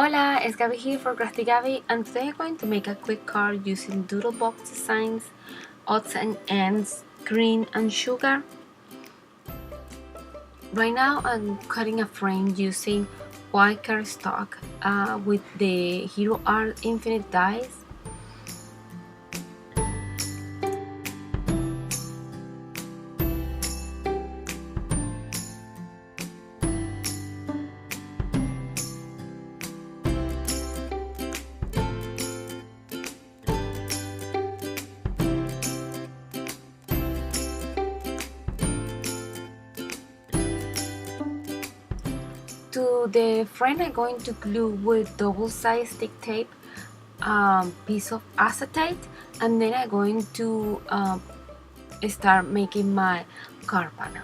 Hola, it's Gabby here for Crafty Gabby, and today I'm going to make a quick card using Doodlebug designs, odds and ends, green and sugar. Right now I'm cutting a frame using white cardstock with the Hero Art Infinite dies. To the frame I'm going to glue with double-sized stick tape piece of acetate, and then I'm going to start making my card panel.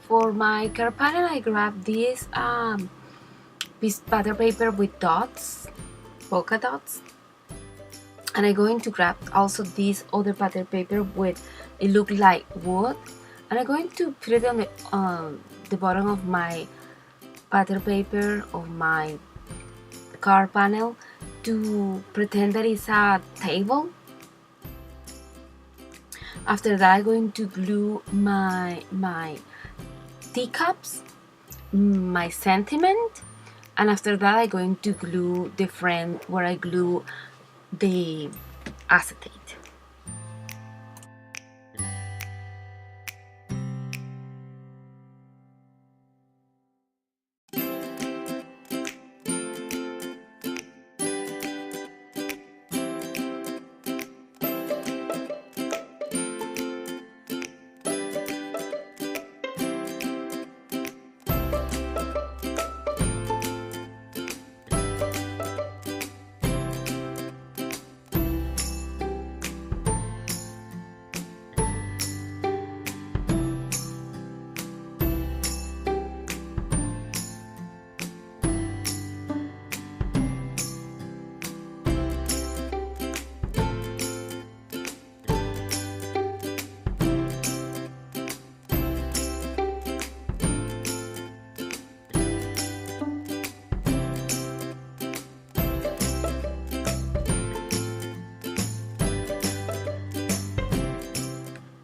For my card panel, I grabbed this piece butter paper with dots, polka dots, and I'm going to grab also this other butter paper with it look like wood, and I'm going to put it on the bottom of my butter paper of my card panel to pretend that it's a table. After that, I'm going to glue my teacups, my sentiment, and after that I'm going to glue the frame where I glue the acetate.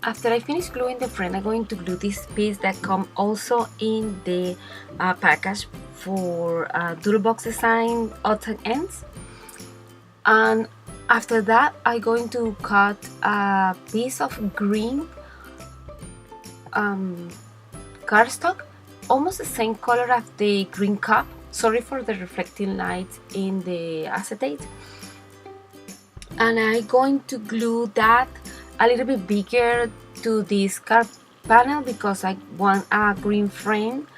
After I finish gluing the frame, I'm going to glue this piece that comes also in the package for Doodlebug design odds and ends. And after that, I'm going to cut a piece of green cardstock, almost the same color as the green cup. Sorry for the reflecting light in the acetate. And I'm going to glue that a little bit bigger to this card panel because I want a green frame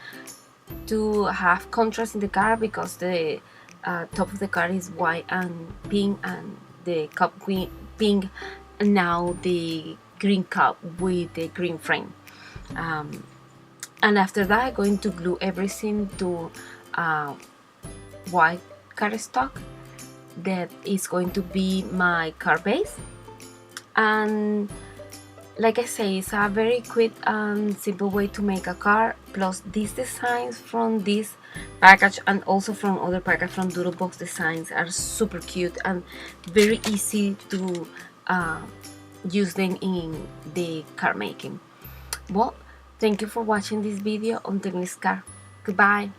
to have contrast in the card, because the top of the card is white and pink and the cup pink, and now the green cup with the green frame. And after that I'm going to glue everything to white cardstock that is going to be my card base. And like I say, it's a very quick and simple way to make a card. Plus these designs from this package and also from other package from Doodlebug designs are super cute and very easy to use them in the card making. Well, thank you for watching this video. Until next card. Goodbye.